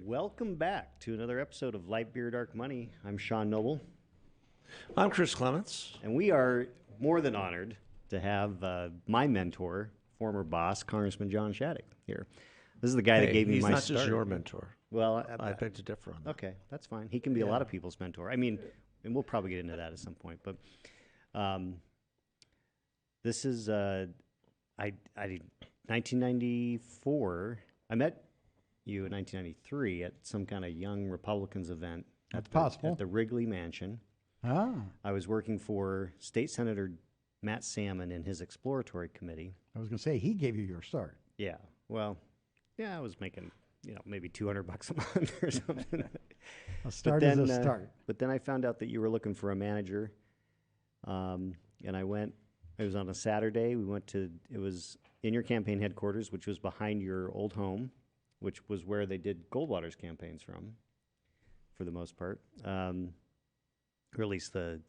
Welcome back to another episode of Light Beer Dark Money. I'm Sean Noble. I'm Chris Clements. And we are more than honored to have my mentor, former boss, Congressman John Shadegg, here. This is the guy that gave me my start. He's not just your mentor. Well, I beg to differ on that. Okay, that's fine. He can be a lot of people's mentor. I mean, and we'll probably get into that at some point. But this is, I 1994, I met you in 1993 at some kind of Young Republicans event. That's possible. At the Wrigley Mansion. Ah. I was working for State Senator Matt Salmon in his exploratory committee. I was going to say, he gave you your start. Yeah. Well, yeah, I was making, maybe $200 a month or something. A start is a start. But then I found out that you were looking for a manager. And I went, it was on a Saturday. It was in your campaign headquarters, which was behind your old home, which was where they did Goldwater's campaigns from, for the most part. Or at least the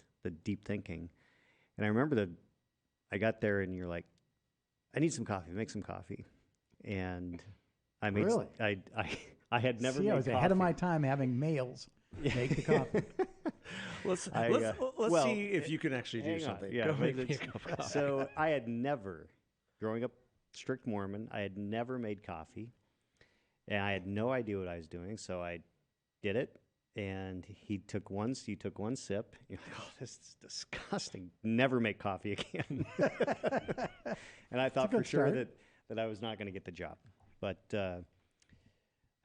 deep thinking. And I remember that I got there and you're like, I need some coffee, make some coffee. And I made, really? I had never made I was coffee. ahead of my time having males make the coffee. Let's see if you can actually do something. Yeah, Go make me a cup of coffee. So I had never, growing up strict Mormon, I had never made coffee. And I had no idea what I was doing, so I did it. And you took one sip. You're like, oh, this is disgusting. Never make coffee again. And I thought for sure that I was not going to get the job. But I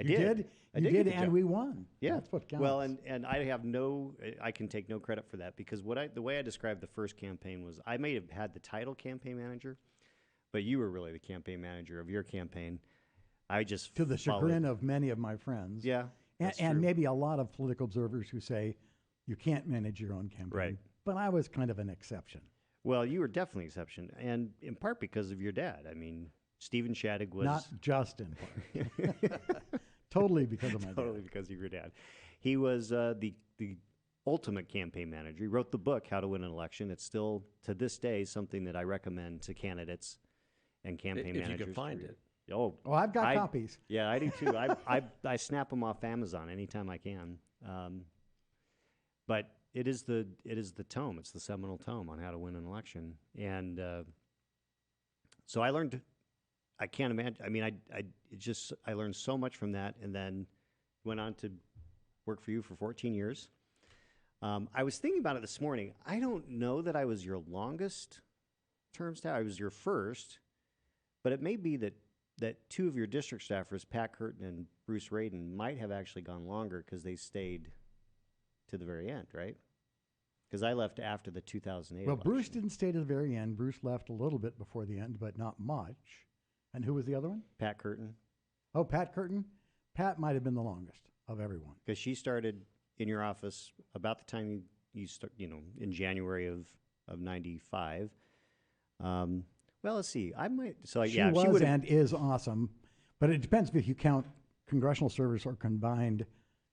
did. You did, and we won. Yeah. That's what counts. Well, and I can take no credit for that because the way I described the first campaign was I may have had the title campaign manager, but you were really the campaign manager of your campaign. I just to the chagrin of many of my friends. Yeah. And maybe a lot of political observers who say you can't manage your own campaign. Right. But I was kind of an exception. Well, you were definitely an exception, and in part because of your dad. I mean, Stephen Shadegg was... Not just in part. Totally because of my dad. Totally because of your dad. He was the ultimate campaign manager. He wrote the book, How to Win an Election. It's still, to this day, something that I recommend to candidates and campaign managers. If you can find it. Oh, I've got copies. Yeah, I do too. I snap them off Amazon anytime I can. But it is the tome. It's the seminal tome on how to win an election. And so I learned. I can't imagine. I mean, I learned so much from that, and then went on to work for you for 14 years. I was thinking about it this morning. I don't know that I was your longest term staff. I was your first, but it may be that two of your district staffers, Pat Curtin and Bruce Radin, might have actually gone longer because they stayed to the very end, right? Because I left after the 2008 Well, election. Bruce didn't stay to the very end. Bruce left a little bit before the end, but not much. And who was the other one? Pat Curtin. Oh, Pat Curtin. Pat might have been the longest of everyone. Because she started in your office about the time you start, in January of 95. Well, let's see. I might. So She was and is awesome, but it depends if you count congressional service or combined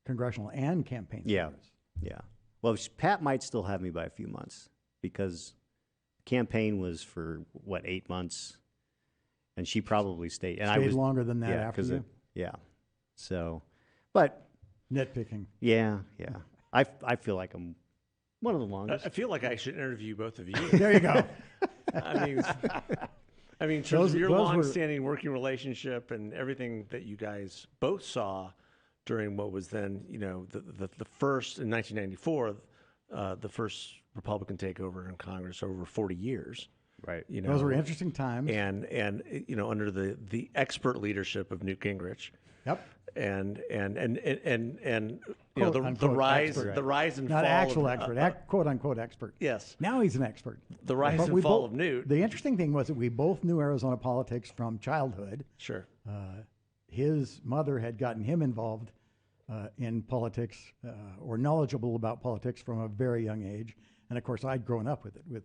congressional and campaign service. Yeah. Well, Pat might still have me by a few months because campaign was for 8 months, and she probably stayed. And stayed I was longer than that after you. So, but nitpicking. Yeah. I feel like I'm one of the longest. I feel like I should interview both of you. There you go. I mean, in terms of your long-standing working relationship and everything that you guys both saw during what was then, the first in 1994, the first Republican takeover in Congress over 40 years. Right. Those were interesting times. And under the expert leadership of Newt Gingrich. Yep. And quote, the rise and not fall actual of, expert, quote unquote expert. Yes. Now he's an expert. The rise and fall of Newt. The interesting thing was that we both knew Arizona politics from childhood. Sure. His mother had gotten him involved in politics or knowledgeable about politics from a very young age, and of course I'd grown up with it, with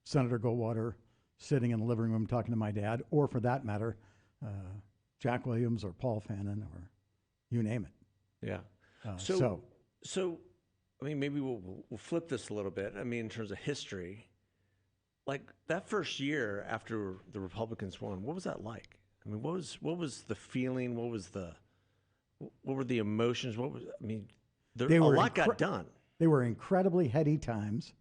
Senator Goldwater sitting in the living room talking to my dad, or for that matter, Jack Williams or Paul Fannin or you name it. Yeah. So I mean, maybe we'll flip this a little bit. I mean, in terms of history, like that first year after the Republicans won, what was that like? I mean, what was the feeling? What was the what were the emotions? What was, I mean, They a were lot got done. They were incredibly heady times.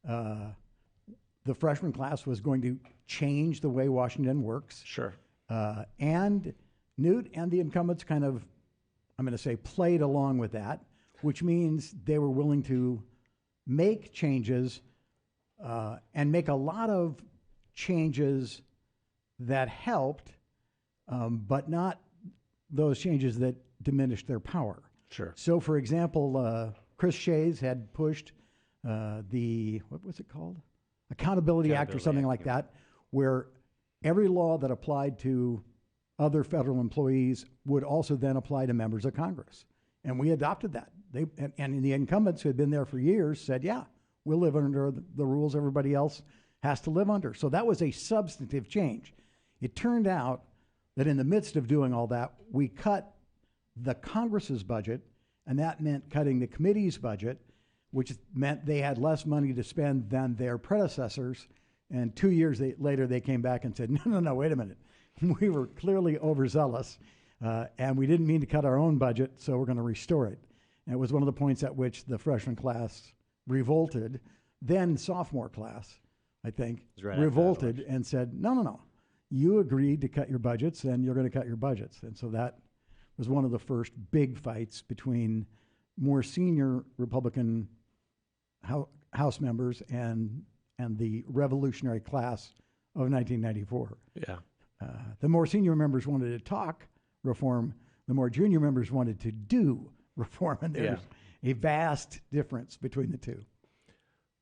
The freshman class was going to change the way Washington works. Sure. And Newt and the incumbents kind of, I'm going to say, played along with that, which means they were willing to make changes and make a lot of changes that helped, but not those changes that diminished their power. Sure. So, for example, Chris Shays had pushed what was it called? Accountability Act or something like that, where every law that applied to other federal employees would also then apply to members of Congress. And we adopted that. And the incumbents who had been there for years said, yeah, we'll live under the rules everybody else has to live under. So that was a substantive change. It turned out that in the midst of doing all that, we cut the Congress's budget, and that meant cutting the committee's budget, which meant they had less money to spend than their predecessors. And 2 years later, they came back and said, no, wait a minute. We were clearly overzealous, and we didn't mean to cut our own budget, so we're going to restore it. And it was one of the points at which the freshman class revolted. Then sophomore class, I think, revolted and said, no. You agreed to cut your budgets, and you're going to cut your budgets. And so that was one of the first big fights between more senior Republican House members and the revolutionary class of 1994. Yeah. The more senior members wanted to talk reform, the more junior members wanted to do reform, and there's a vast difference between the two.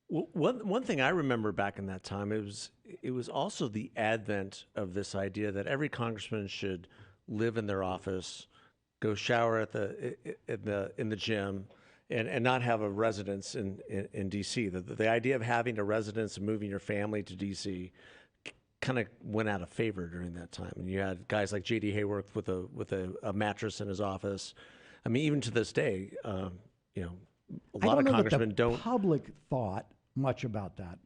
Well, one thing I remember back in that time, it was also the advent of this idea that every congressman should live in their office, go shower in the gym, and not have a residence in D.C. The idea of having a residence and moving your family to D.C. kind of went out of favor during that time. And you had guys like J.D. Hayworth with a mattress in his office. I mean, even to this day, a lot of congressmen don't. The public thought much about that,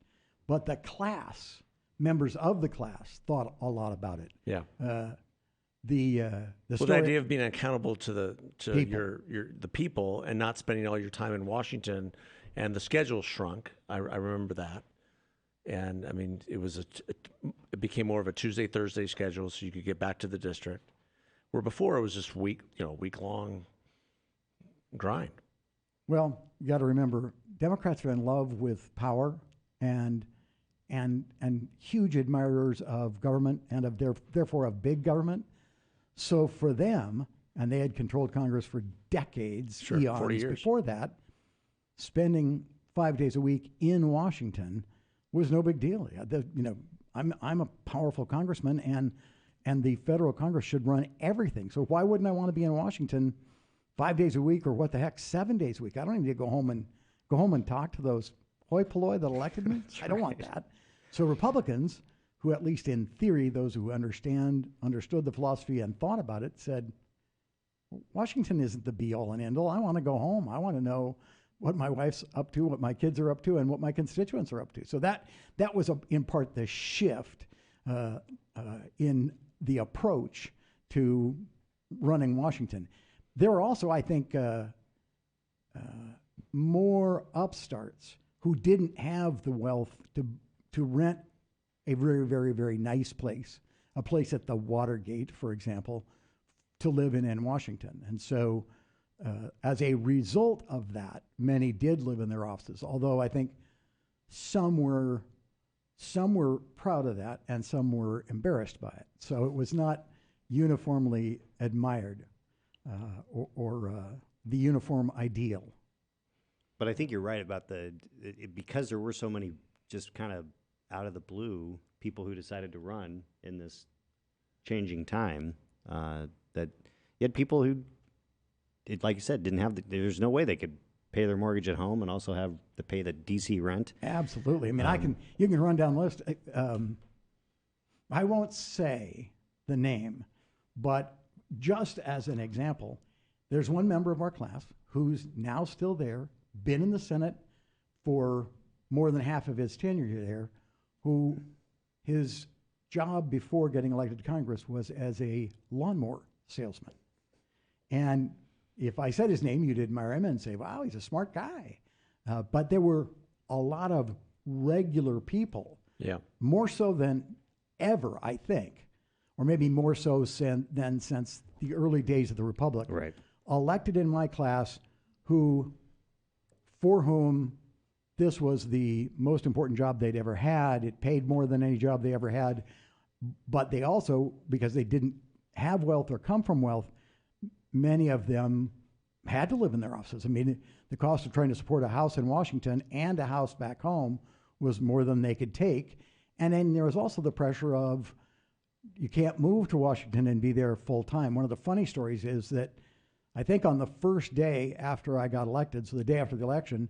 but the class, members of the class, thought a lot about it. Yeah. The idea of being accountable to the people and not spending all your time in Washington, and the schedule shrunk. I remember that, and I mean it became more of a Tuesday Thursday schedule, so you could get back to the district, where before it was just week long grind. Well, you got to remember, Democrats are in love with power and huge admirers of government and of therefore of big government. So for them, and they had controlled Congress for decades, eons 40 years before that, spending 5 days a week in Washington was no big deal. I'm a powerful congressman, and the federal Congress should run everything. So why wouldn't I want to be in Washington 5 days a week, or what the heck, 7 days a week? I don't need to go home and talk to those hoi polloi that elected me. I don't want that. So Republicans, who at least in theory, those who understood the philosophy and thought about it, said, Washington isn't the be-all and end-all. I want to go home. I want to know what my wife's up to, what my kids are up to, and what my constituents are up to. So that was in part the shift in the approach to running Washington. There are also, I think, more upstarts who didn't have the wealth to rent a very, very, very nice place, a place at the Watergate, for example, to live in Washington. And so as a result of that, many did live in their offices, although I think some were proud of that and some were embarrassed by it. So it was not uniformly admired or the uniform ideal. But I think you're right about because there were so many just kind of out of the blue people who decided to run in this changing time, that you had people who, like you said, didn't have there's no way they could pay their mortgage at home and also have to pay the DC rent. Absolutely. I mean, you can run down the list. I won't say the name, but just as an example, there's one member of our class who's now still there, been in the Senate for more than half of his tenure there, who his job before getting elected to Congress was as a lawnmower salesman. And if I said his name, you'd admire him and say, wow, he's a smart guy. But there were a lot of regular people, more so than ever, I think, or maybe more so than since the early days of the Republic, Right. elected in my class for whom this was the most important job they'd ever had. It paid more than any job they ever had. But they also, because they didn't have wealth or come from wealth, many of them had to live in their offices. I mean, the cost of trying to support a house in Washington and a house back home was more than they could take. And then there was also the pressure of, you can't move to Washington and be there full time. One of the funny stories is that I think on the first day after I got elected, so the day after the election,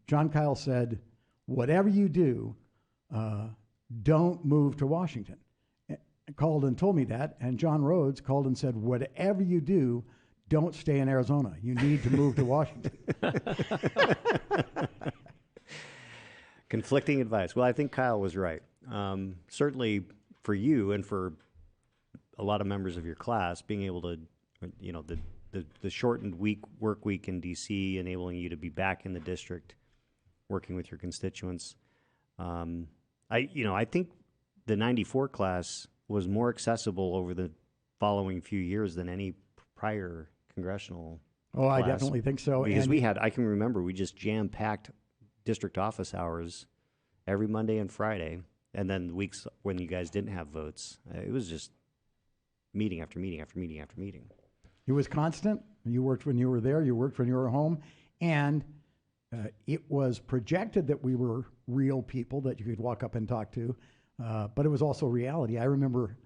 John Kyle said, whatever you do, don't move to Washington. Called and told me that, and John Rhodes called and said, whatever you do, don't stay in Arizona. You need to move to Washington. Conflicting advice. Well, I think Kyle was right. Certainly for you and for a lot of members of your class, being able to, the shortened work week in D.C., enabling you to be back in the district, working with your constituents. I think the 94 class was more accessible over the following few years than any prior congressional Oh, I class. definitely think so. Because I can remember we just jam-packed district office hours every Monday and Friday, and then the weeks when you guys didn't have votes, it was just meeting after meeting after meeting after meeting. It was constant. You worked when you were there. You worked when you were home. And it was projected that we were real people that you could walk up and talk to. But it was also reality. I remember,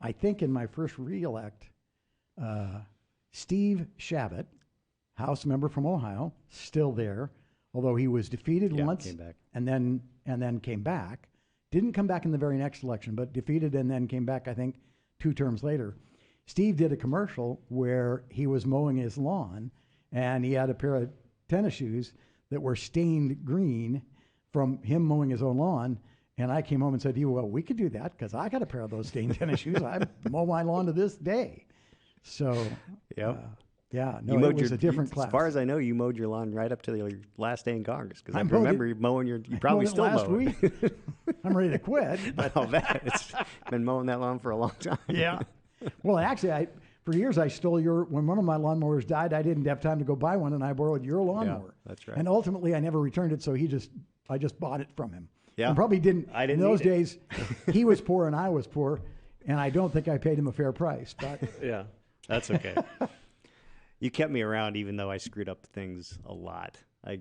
I think in my first re-elect, Steve Shavit, House member from Ohio, still there, although he was defeated once came back. and then came back. Didn't come back in the very next election, but defeated and then came back, I think, 2 terms later. Steve did a commercial where he was mowing his lawn, and he had a pair of tennis shoes that were stained green from him mowing his own lawn. And I came home and said to you, well, we could do that because I got a pair of those stained tennis shoes. I mow my lawn to this day. So, yeah, no, it was a different class. As far as I know, you mowed your lawn right up to your last day in Congress. Because I remember you mowing you probably still last mow week. I'm ready to quit. But I'll bet. It's been mowing that lawn for a long time. Yeah. Well, actually, for years I stole when one of my lawnmowers died, I didn't have time to go buy one, and I borrowed your lawnmower. Yeah, that's right. And ultimately, I never returned it, so I just bought it from him. Yeah. And probably didn't. I didn't in those need it. days, he was poor and I was poor, and I don't think I paid him a fair price. But Yeah, that's okay. You kept me around even though I screwed up things a lot. I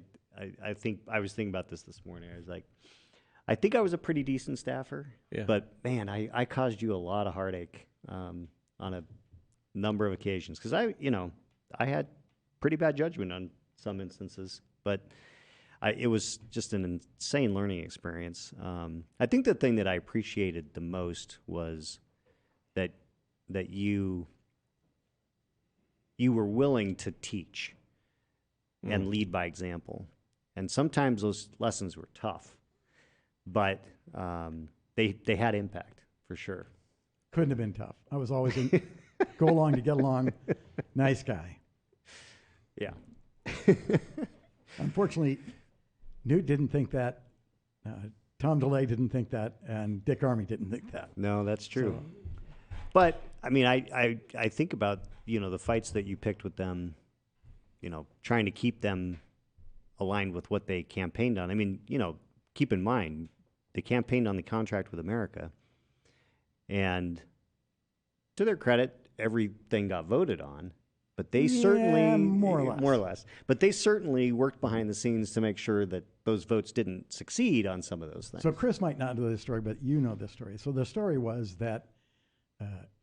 think I was thinking about this morning. I was like, I think I was a pretty decent staffer, but man, I caused you a lot of heartache on a number of occasions because I had pretty bad judgment on some instances, but it was just an insane learning experience. I think the thing that I appreciated the most was that you were willing to teach and lead by example. And sometimes those lessons were tough, but they had impact for sure. couldn't have been tough. I was always go along to get along, nice guy. Yeah. Unfortunately, Newt didn't think that. Tom DeLay didn't think that, and Dick Armey didn't think that. No, that's true. But I mean, I think about the fights that you picked with them, trying to keep them aligned with what they campaigned on. I mean, keep in mind they campaigned on the contract with America, and to their credit, everything got voted on. But they certainly, more or less. But they certainly worked behind the scenes to make sure that those votes didn't succeed on some of those things. So Chris might not know this story, but you know this story. So the story was that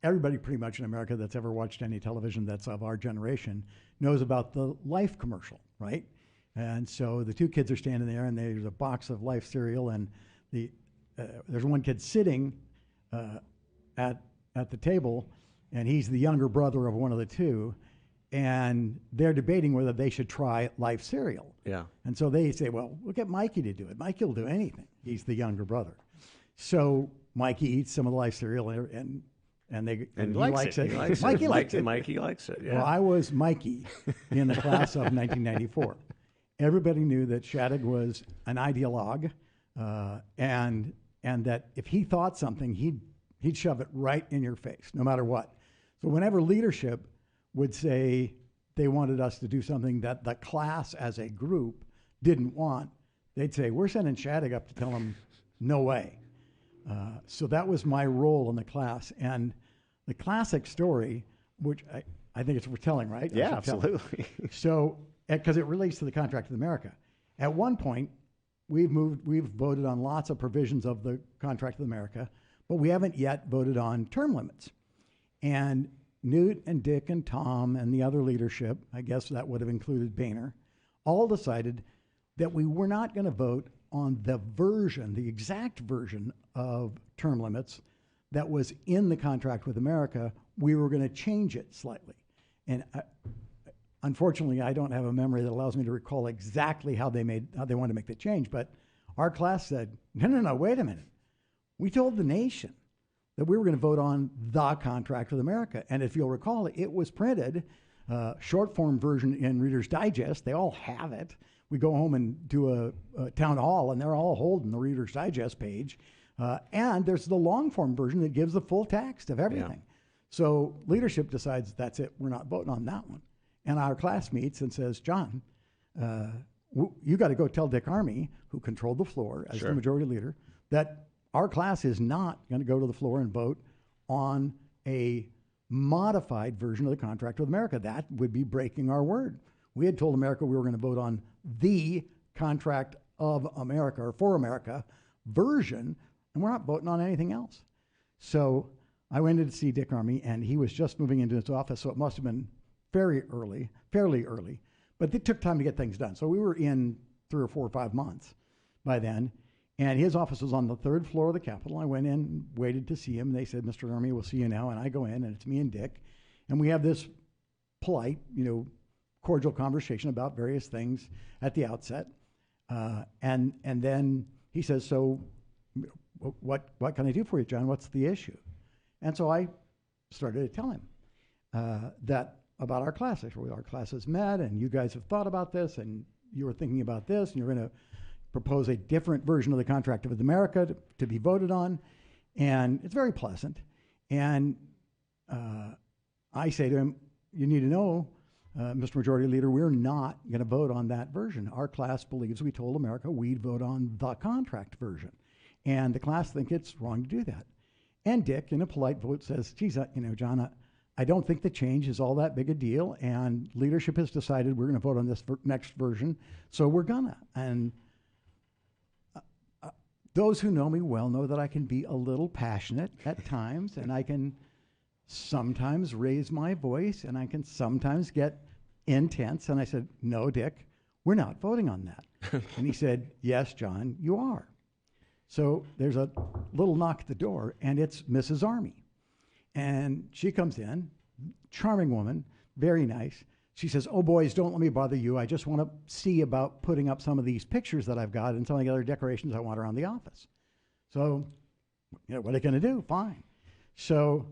everybody pretty much in America that's ever watched any television that's of our generation knows about the Life commercial, right? And so the two kids are standing there, and there's a box of Life cereal, and there's one kid sitting at the table, and he's the younger brother of one of the two. And they're debating whether they should try Life cereal. Yeah. And so they say, well, we'll get Mikey to do it. Mikey will do anything. He's the younger brother. So Mikey eats some of the Life cereal, and and he he likes it. He likes Mikey it. likes it. Mikey likes it. Yeah. Well, I was Mikey in the class of 1994. Everybody knew that Shadegg was an ideologue, and that if he thought something, he'd shove it right in your face, no matter what. So whenever leadership would say they wanted us to do something that the class as a group didn't want, they'd say, we're sending Shadegg up to tell him, no way. So that was my role in the class. And the classic story, which I think it's worth telling, right? Yeah, absolutely. So, because it relates to the Contract with America. At one point, we've voted on lots of provisions of the Contract with America, but we haven't yet voted on term limits. And Newt and Dick and Tom and the other leadership, I guess that would have included Boehner, all decided that we were not going to vote on the exact version of term limits that was in the Contract with America. We were going to change it slightly. And unfortunately, I don't have a memory that allows me to recall exactly how they wanted to make the change. But our class said, no, wait a minute. We told the nation that we were going to vote on the Contract with America. And if you'll recall, it was printed, short form version in Reader's Digest. They all have it. We go home and do a town hall, and they're all holding the Reader's Digest page. And there's the long form version that gives the full text of everything. Yeah. So leadership decides that's it. We're not voting on that one. And our class meets and says, John, you got to go tell Dick Armey, who controlled the floor as the majority leader, that our class is not going to go to the floor and vote on a modified version of the Contract with America. That would be breaking our word. We had told America we were going to vote on the Contract of America or for America version, and we're not voting on anything else. So I went in to see Dick Armey, and he was just moving into his office, so it must have been fairly early, but it took time to get things done. So we were in 3 or 4 or 5 months by then, and his office was on the 3rd floor of the Capitol. I went in, waited to see him. They said, Mr. Armey, we'll see you now. And I go in, and it's me and Dick, and we have this polite, cordial conversation about various things at the outset. And then he says, so what can I do for you, John? What's the issue? And so I started to tell him that about our class. I said, well, our class has met, and you guys have thought about this, and you were thinking about this, and you're going to propose a different version of the Contract with America to be voted on. And it's very pleasant. And I say to him, you need to know, Mr. Majority Leader, we're not going to vote on that version. Our class believes we told America we'd vote on the contract version. And the class think it's wrong to do that. And Dick, in a polite vote, says, geez, John, I don't think the change is all that big a deal, and leadership has decided we're going to vote on this next version, so we're gonna. And those who know me well know that I can be a little passionate at times, and I can sometimes raise my voice, and I can sometimes get intense. And I said, no, Dick, we're not voting on that. And he said, yes, John, you are. So there's a little knock at the door, and it's Mrs. Armey. And she comes in, charming woman, very nice. She says, oh, boys, don't let me bother you. I just want to see about putting up some of these pictures that I've got and some of the other decorations I want around the office. So, what are they going to do? Fine. So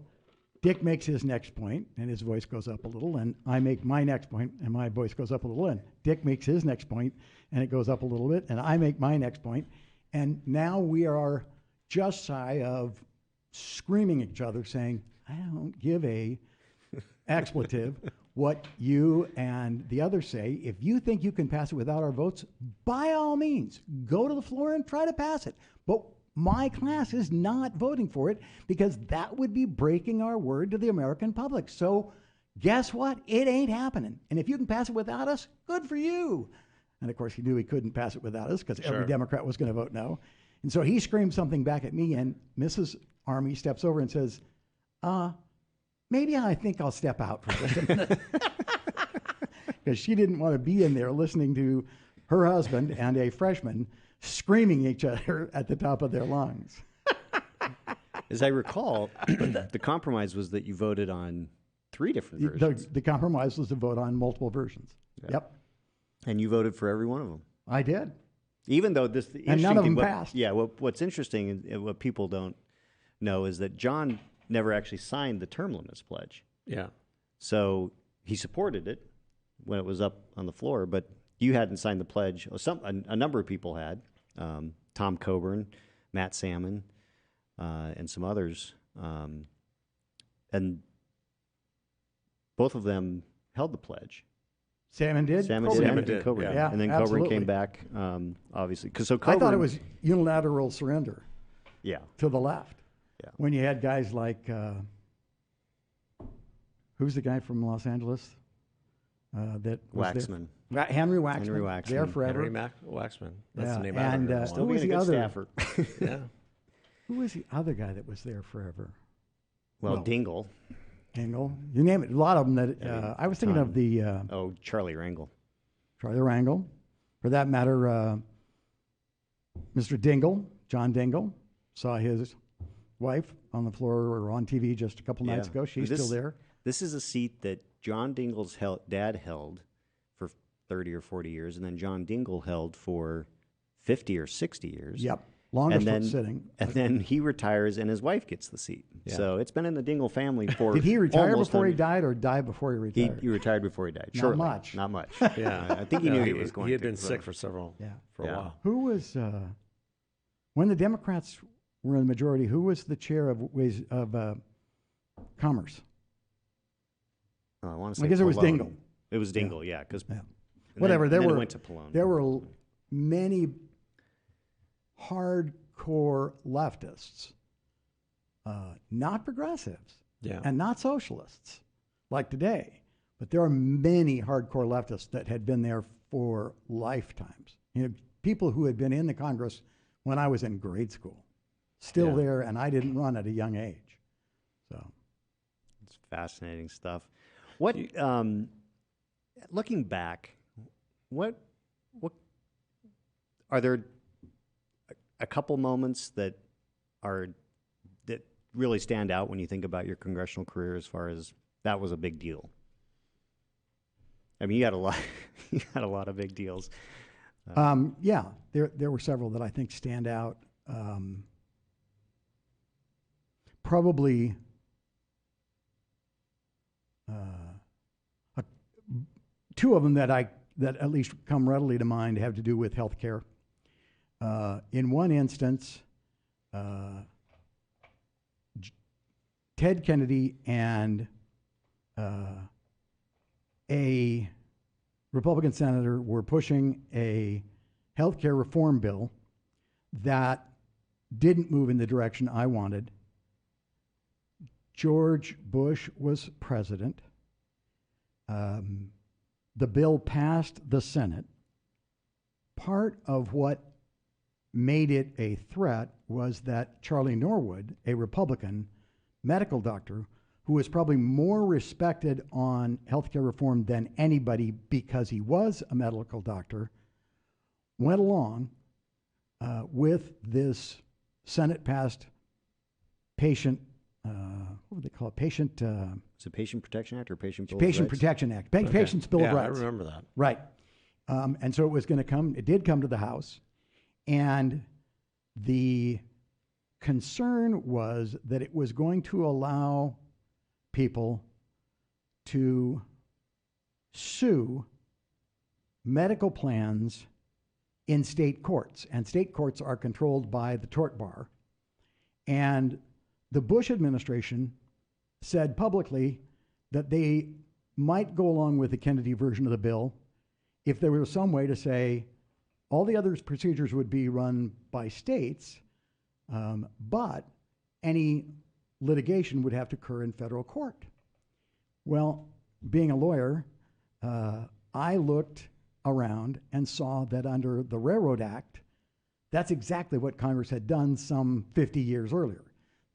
Dick makes his next point, and his voice goes up a little, and I make my next point, and my voice goes up a little, and Dick makes his next point, and it goes up a little bit, and I make my next point. And now we are just shy of screaming at each other, saying, I don't give a expletive what you and the others say. If you think you can pass it without our votes, by all means, go to the floor and try to pass it. But my class is not voting for it because that would be breaking our word to the American public. So guess what? It ain't happening. And if you can pass it without us, good for you. And of course, he knew he couldn't pass it without us because every Democrat was going to vote no. And so he screamed something back at me, and Mrs. Armey steps over and says, maybe I think I'll step out for just a minute. Because she didn't want to be in there listening to her husband and a freshman screaming at each other at the top of their lungs. As I recall, the compromise was that you voted on 3 different versions. The compromise was to vote on multiple versions. Yep. And you voted for every one of them. I did. Even though this... And none of them passed. Yeah, what's interesting and what people don't know is that John never actually signed the term limits pledge. Yeah. So he supported it when it was up on the floor, but you hadn't signed the pledge. A number of people had. Tom Coburn, Matt Salmon, and some others. And both of them held the pledge. Salmon did? Salmon Coburn did. Coburn. Yeah, and then absolutely. Coburn came back, obviously. I thought it was unilateral surrender Yeah. to the left. Yeah. When you had guys like, who's the guy from Los Angeles? That was Waxman. there? Henry Waxman. Henry Waxman. There forever. Henry Waxman. That's Yeah, the name and, I Still who was being a the good other? staffer. Yeah. Who was the other guy that was there forever? Well, Well, Dingle. Engel. You name it. A lot of them that, I was thinking of the Charlie Rangel. Charlie Rangel. For that matter, Mr. Dingle, John Dingle, saw his wife on the floor or on TV just a couple nights Yeah. ago. She's still there. This is a seat that John Dingle's dad held for 30 or 40 years, and then John Dingle held for 50 or 60 years. Yep. Longest And then, sitting. and then he retires, and his wife gets the seat. Yeah. So it's been in the Dingle family for. Did he retire almost before he un- died or die before he He, retired? he retired before he died. Not Shortly. much. Not much. Yeah. I think he knew No, he was going. He had to, been so- sick for several Yeah. for a Yeah. while. Who was, when the Democrats were in the majority, who was the chair of Commerce? Oh, I want to say. I guess it was Pallone. Dingle. It was Dingle, yeah. Because Yeah. Whatever, there Then were- it went to Pallone. There were many hardcore leftists, not progressives Yeah. and not socialists like today, but there are many hardcore leftists that had been there for lifetimes. You know, people who had been in the Congress when I was in grade school, still Yeah. there, and I didn't run at a young age. So It's fascinating stuff. What, looking back, what are there a couple moments that really stand out when you think about your congressional career as far as that was a big deal? I mean, you had a lot, you had a lot of big deals. yeah, there were several that I think stand out. Probably two of them that at least come readily to mind have to do with health care. In one instance, Ted Kennedy and a Republican senator were pushing a health care reform bill that didn't move in the direction I wanted. George Bush was president. The bill passed the Senate. Part of what made it a threat was that Charlie Norwood, a Republican medical doctor, who was probably more respected on healthcare reform than anybody because he was a medical doctor, went along with this Senate-passed patient, what would they call it? Patient. Is it Patient Protection Act or Patient Bill of Patient Rights? Protection Act. Patient's Bill of Yeah, I Rights. remember that. Right. And so it was going to come, it did come to the House. And the concern was that it was going to allow people to sue medical plans in state courts. And state courts are controlled by the tort bar. And the Bush administration said publicly that they might go along with the Kennedy version of the bill if there was some way to say all the other procedures would be run by states, but any litigation would have to occur in federal court. Well, being a lawyer, I looked around and saw that under the Railroad Act, that's exactly what Congress had done some 50 years earlier.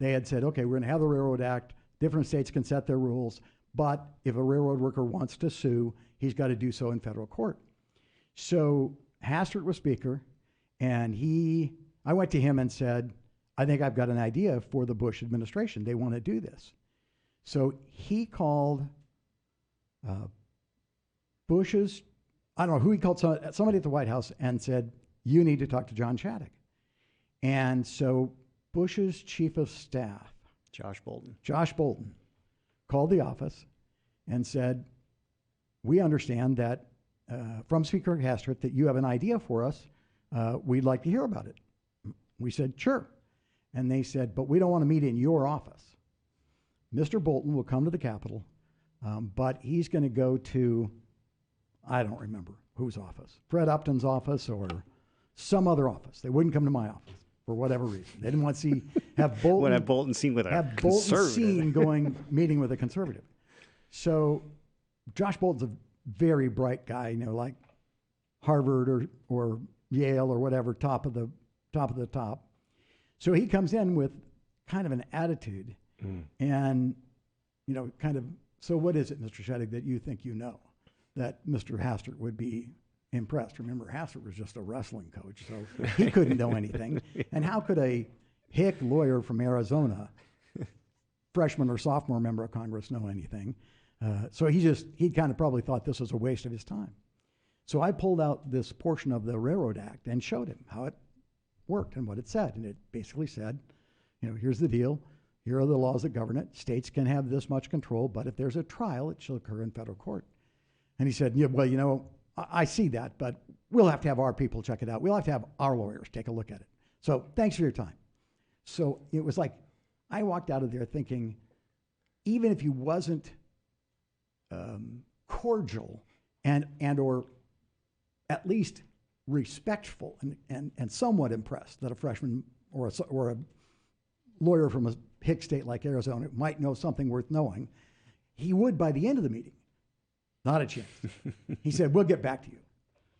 They had said, okay, we're going to have the Railroad Act, different states can set their rules, but if a railroad worker wants to sue, he's got to do so in federal court. So Hastert was Speaker, and I went to him and said, I think I've got an idea for the Bush administration. They want to do this. So he called Bush's, I don't know who he called, somebody at the White House and said, you need to talk to John Shadegg. And so Bush's chief of staff Josh Bolton. Josh Bolton called the office and said, we understand that from Speaker Hastert that you have an idea for us. We'd like to hear about it. We said, sure. And they said, but we don't want to meet in your office. Mr. Bolton will come to the Capitol, but he's going to go to, I don't remember whose office, Fred Upton's office or some other office. They wouldn't come to my office for whatever reason. They didn't want to see, have Bolton, Would have Bolton seen with a conservative. Meeting with a conservative. So Josh Bolton's a very bright guy, like Harvard or Yale or whatever, top of the top. So he comes in with kind of an attitude and, kind of, so what is it, Mr. Shadegg, that you think that Mr. Hastert would be impressed? Remember, Hastert was just a wrestling coach, so he couldn't know anything. And how could a hick lawyer from Arizona, freshman or sophomore member of Congress, know anything? So he kind of probably thought this was a waste of his time. So I pulled out this portion of the Railroad Act and showed him how it worked and what it said. And it basically said, here's the deal. Here are the laws that govern it. States can have this much control, but if there's a trial, it shall occur in federal court. And he said, yeah, well, I see that, but we'll have to have our people check it out. We'll have to have our lawyers take a look at it. So thanks for your time. So it was like, I walked out of there thinking, even if he wasn't cordial and or at least respectful and somewhat impressed that a freshman or a lawyer from a hick state like Arizona might know something worth knowing, he would by the end of the meeting. Not a chance. He said, we'll get back to you.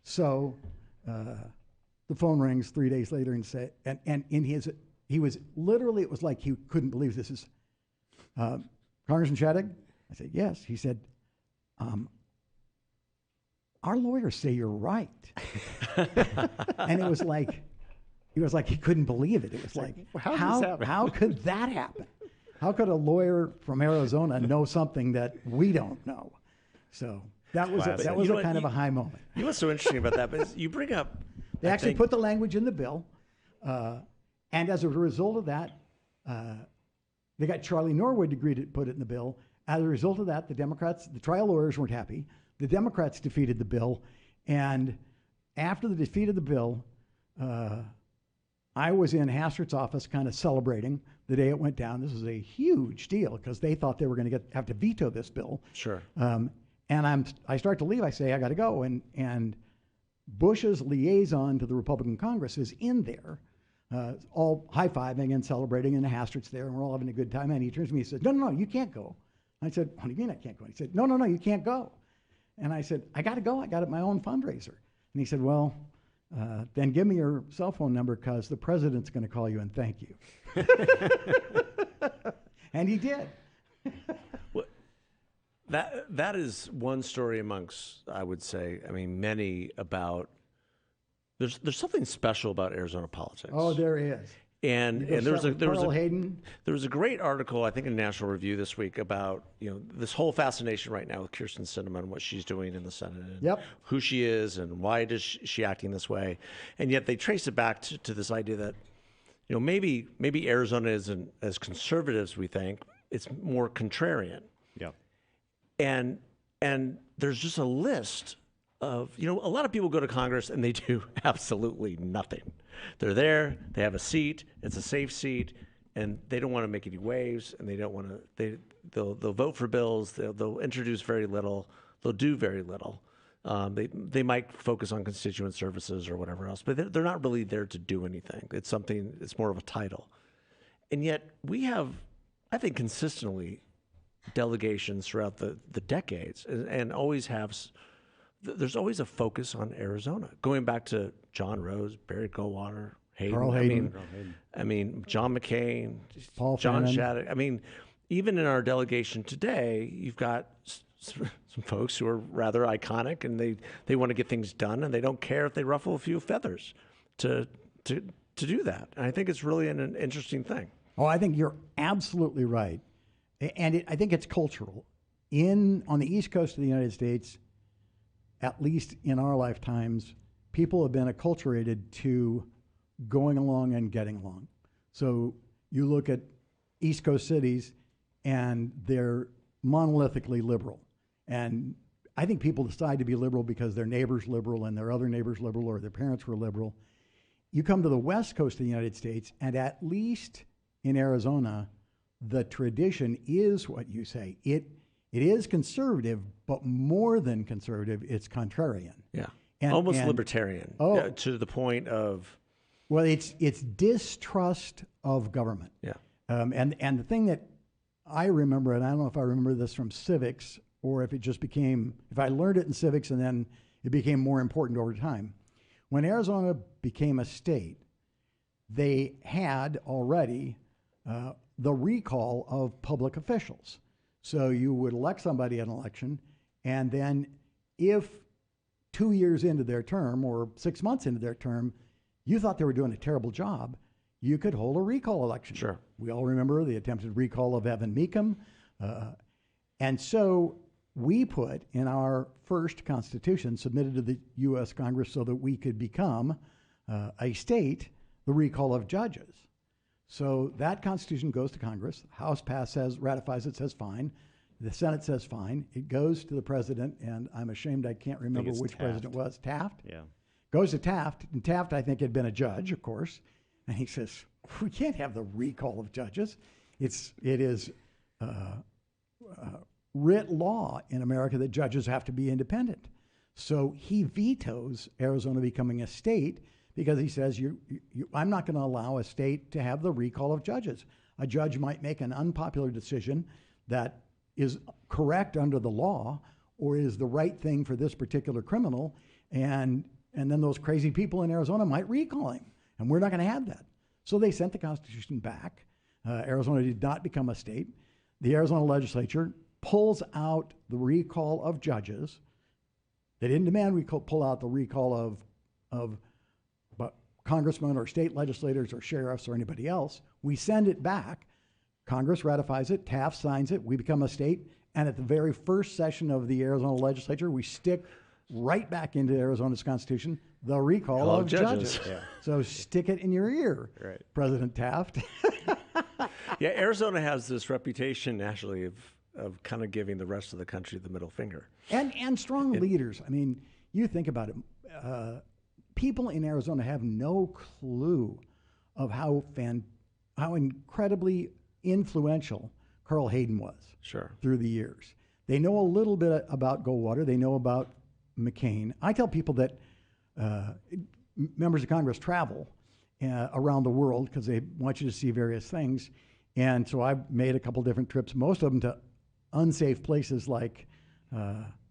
So the phone rings 3 days later and said, and he was literally, it was like he couldn't believe this is Congressman Shadegg? I said, yes. He said, our lawyers say you're right. And it was like, he couldn't believe it. It was like, how could that happen? How could a lawyer from Arizona know something that we don't know? So that was kind of a high moment. You know what's so interesting about that? But you bring up, they actually put the language in the bill, and as a result of that, they got Charlie Norwood to agree to put it in the bill. As a result of that, the trial lawyers weren't happy. The Democrats defeated the bill, and after the defeat of the bill, I was in Hastert's office kind of celebrating the day it went down. This was a huge deal because they thought they were going to have to veto this bill. Sure. And I start to leave. I say, I got to go. And Bush's liaison to the Republican Congress is in there, all high-fiving and celebrating, and Hastert's there, and we're all having a good time. And he turns to me and says, no, you can't go. I said, what do you mean I can't go? He said, no, you can't go. And I said, I got to go. I got my own fundraiser. And he said, well, then give me your cell phone number because the president's going to call you and thank you. And he did. Well, that is one story amongst, I would say, many about. There's something special about Arizona politics. Oh, there is. And there was a great article, I think, in National Review this week about this whole fascination right now with Kyrsten Sinema and what she's doing in the Senate, and who she is and why is she acting this way, and yet they trace it back to this idea that maybe Arizona isn't as conservative as we think; it's more contrarian. Yeah, and there's just a list of a lot of people go to Congress and they do absolutely nothing. They're there, they have a seat, it's a safe seat, and they don't want to make any waves, and they don't want to. They'll vote for bills. They'll introduce very little. They'll do very little. They might focus on constituent services or whatever else, but they're not really there to do anything. It's something. It's more of a title, and yet we have, I think, consistently delegations throughout the decades, and always have. There's always a focus on Arizona, going back to John Rose, Barry Goldwater, Carl Hayden. John McCain, John Shadegg. Even in our delegation today, you've got some folks who are rather iconic, and they want to get things done, and they don't care if they ruffle a few feathers to do that. And I think it's really an interesting thing. Oh, I think you're absolutely right, and I think it's cultural. On the East Coast of the United States, at least in our lifetimes, people have been acculturated to going along and getting along. So you look at East Coast cities, and they're monolithically liberal. And I think people decide to be liberal because their neighbor's liberal and their other neighbor's liberal or their parents were liberal. You come to the West Coast of the United States, and at least in Arizona, the tradition is what you say. It is conservative, but more than conservative, it's contrarian. Yeah. And, almost libertarian. Oh. To the point of... Well, it's distrust of government. Yeah. And the thing that I remember, and I don't know if I remember this from civics or if it just became, if I learned it in civics and then it became more important over time. When Arizona became a state, they had already the recall of public officials. So you would elect somebody at an election, and then if 2 years into their term or 6 months into their term, you thought they were doing a terrible job, you could hold a recall election. Sure. We all remember the attempted recall of Evan Meacham. And so we put in our first Constitution, submitted to the U.S. Congress so that we could become a state, the recall of judges. So that Constitution goes to Congress. The House ratifies it, says fine. The Senate says fine. It goes to the president, and I'm ashamed I can't remember which president it was. Taft? Yeah. Goes to Taft, and Taft, I think, had been a judge, of course. And he says, we can't have the recall of judges. It is writ law in America that judges have to be independent. So he vetoes Arizona becoming a state because he says, I'm not going to allow a state to have the recall of judges. A judge might make an unpopular decision that is correct under the law or is the right thing for this particular criminal, and then those crazy people in Arizona might recall him, and we're not going to have that. So they sent the Constitution back. Arizona did not become a state. The Arizona legislature pulls out the recall of judges. They didn't demand we pull out the recall of congressmen or state legislators or sheriffs or anybody else. We send it back. Congress ratifies it. Taft signs it. We become a state. And at the very first session of the Arizona legislature, we stick right back into Arizona's Constitution the recall of judges. Yeah. So stick it in your ear, Right. President Taft. Yeah, Arizona has this reputation nationally of kind of giving the rest of the country the middle finger. And strong leaders. I mean, you think about it. People in Arizona have no clue of how incredibly influential Carl Hayden was through the years. They know a little bit about Goldwater. They know about McCain. I tell people that members of Congress travel around the world because they want you to see various things. And so I've made a couple different trips, most of them to unsafe places like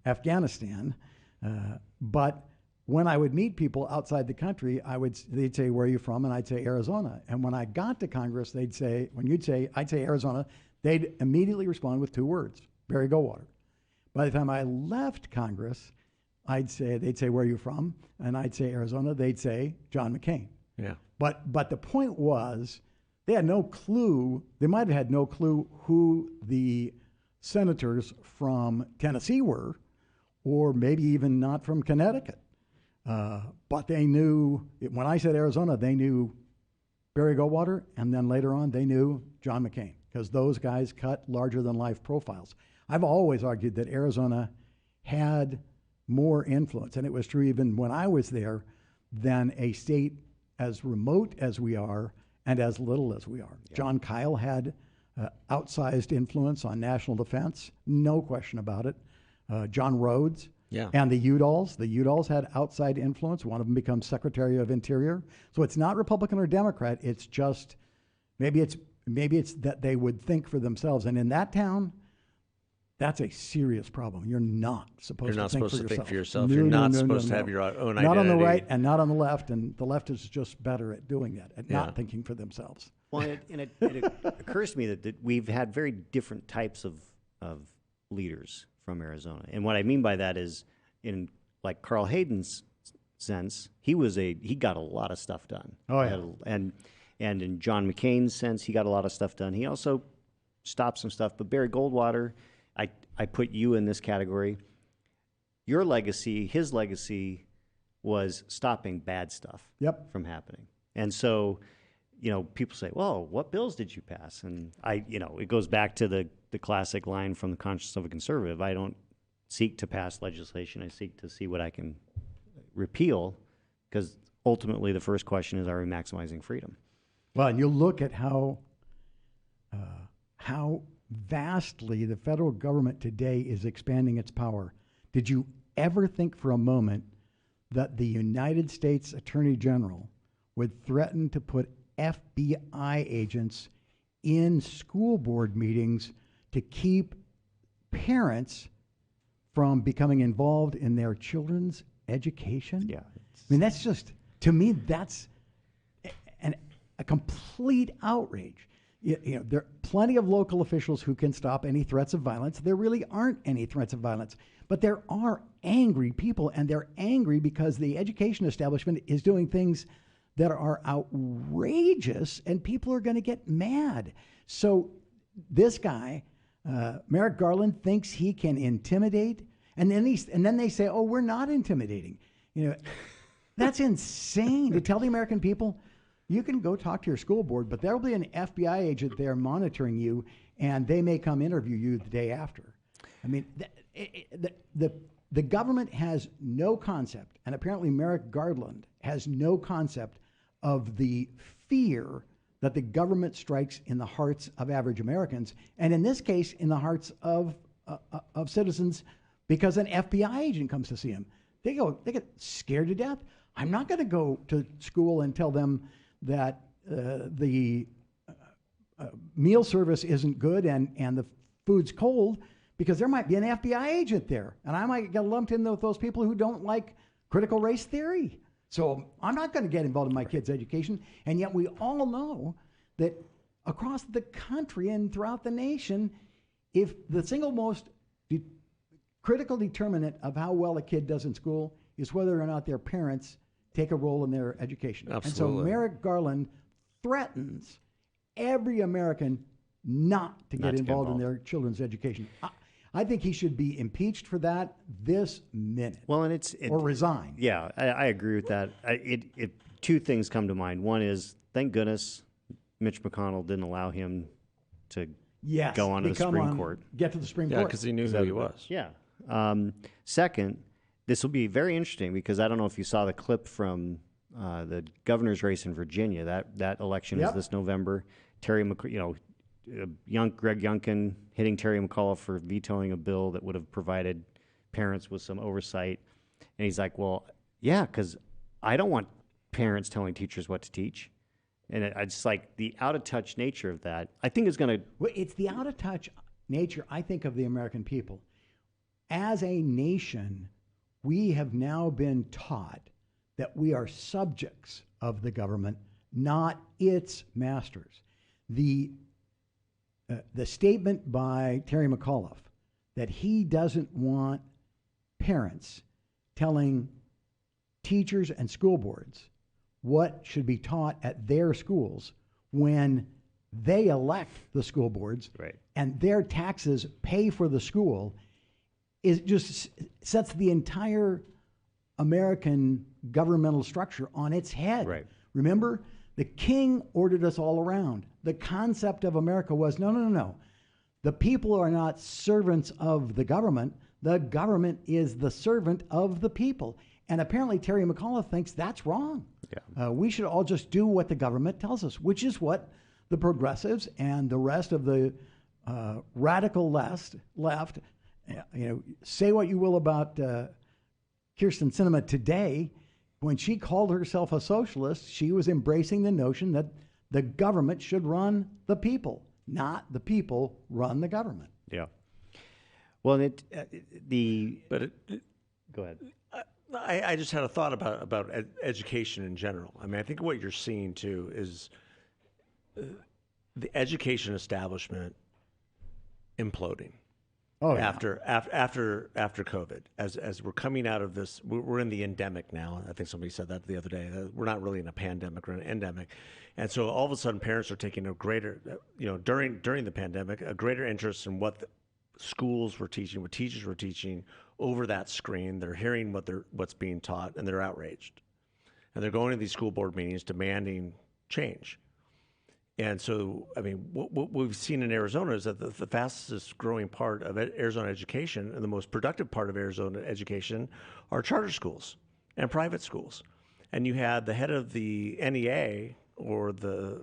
Afghanistan. But when I would meet people outside the country, they'd say, where are you from? And I'd say Arizona. And when I got to Congress, I'd say Arizona, they'd immediately respond with 2 words, Barry Goldwater. By the time I left Congress, they'd say, where are you from? And I'd say Arizona. They'd say John McCain. Yeah. But the point was, they had no clue. They might have had no clue who the senators from Tennessee were, or maybe even not from Connecticut. But they knew, when I said Arizona, they knew Barry Goldwater, and then later on they knew John McCain, because those guys cut larger than life profiles. I've always argued that Arizona had more influence, and it was true even when I was there, than a state as remote as we are and as little as we are. Yeah. John Kyle had outsized influence on national defense, no question about it. John Rhodes. Yeah. And the Udalls had outside influence. One of them becomes Secretary of Interior. So it's not Republican or Democrat. It's just maybe it's that they would think for themselves. And in that town, that's a serious problem. You're not supposed to think for yourself. You're not supposed to have your own identity. Not on the right and not on the left. And the left is just better at doing that, at not thinking for themselves. Well, it occurs to me that we've had very different types of leaders from Arizona. And what I mean by that is, in like Carl Hayden's sense, he got a lot of stuff done. Oh, yeah. And in John McCain's sense, he got a lot of stuff done. He also stopped some stuff. But Barry Goldwater, I put you in this category. Your legacy, his legacy, was stopping bad stuff from happening. And so people say, well, what bills did you pass? And it goes back to the classic line from The Conscience of a Conservative. I don't seek to pass legislation. I seek to see what I can repeal, because ultimately the first question is, are we maximizing freedom? Well, and you look at how vastly the federal government today is expanding its power. Did you ever think for a moment that the United States Attorney General would threaten to put FBI agents in school board meetings to keep parents from becoming involved in their children's education? Yeah. I mean, that's just, to me, that's a complete outrage. There are plenty of local officials who can stop any threats of violence. There really aren't any threats of violence. But there are angry people, and they're angry because the education establishment is doing things that are outrageous, and people are going to get mad. So this guy, Merrick Garland, thinks he can intimidate, and then they say, "Oh, we're not intimidating." That's insane to tell the American people. You can go talk to your school board, but there'll be an FBI agent there monitoring you, and they may come interview you the day after. I mean, the government has no concept, and apparently Merrick Garland has no concept of the fear that the government strikes in the hearts of average Americans, and in this case, in the hearts of citizens, because an FBI agent comes to see them. They get scared to death. I'm not going to go to school and tell them that the meal service isn't good and the food's cold, because there might be an FBI agent there, and I might get lumped in with those people who don't like critical race theory. So I'm not going to get involved in my kids' education. And yet we all know that across the country and throughout the nation, if the single most critical determinant of how well a kid does in school is whether or not their parents take a role in their education. Absolutely. And so Merrick Garland threatens every American not to get involved in their children's education. I think he should be impeached for that this minute. Well, and or resign. Yeah, I agree with that. Two things come to mind. One is, thank goodness Mitch McConnell didn't allow him to go on to the Supreme Court. Get to the Supreme Yeah, Court. because he knew who he was. Yeah. Second, this will be very interesting, because I don't know if you saw the clip from the governor's race in Virginia. That election is this November. Greg Youngkin hitting Terry McAuliffe for vetoing a bill that would have provided parents with some oversight. And he's like, well, yeah, because I don't want parents telling teachers what to teach. And it's like the out-of-touch nature of that, I think, is going to... Well, it's the out-of-touch nature, I think, of the American people. As a nation, we have now been taught that we are subjects of the government, not its masters. The statement by Terry McAuliffe that he doesn't want parents telling teachers and school boards what should be taught at their schools when they elect the school boards, right, and their taxes pay for the school, is just sets the entire American governmental structure on its head. Right. Remember, the king ordered us all around. The concept of America was, no. The people are not servants of the government. The government is the servant of the people. And apparently Terry McAuliffe thinks that's wrong. Yeah. We should all just do what the government tells us, which is what the progressives and the rest of the radical left, say what you will about Kyrsten Sinema today. When she called herself a socialist, she was embracing the notion that the government should run the people, not the people run the government. Yeah. Well, go ahead. I just had a thought about education in general. I mean, I think what you're seeing too is the education establishment imploding. Oh, yeah. After COVID, as we're coming out of this, we're in the endemic now. I think somebody said that the other day. We're not really in a pandemic, we're in an endemic, and so all of a sudden, parents are taking a greater, during the pandemic, a greater interest in what the schools were teaching, what teachers were teaching over that screen. They're hearing what's being taught, and they're outraged, and they're going to these school board meetings demanding change. And so, I mean, what we've seen in Arizona is that the fastest growing part of Arizona education and the most productive part of Arizona education are charter schools and private schools. And you had the head of the NEA or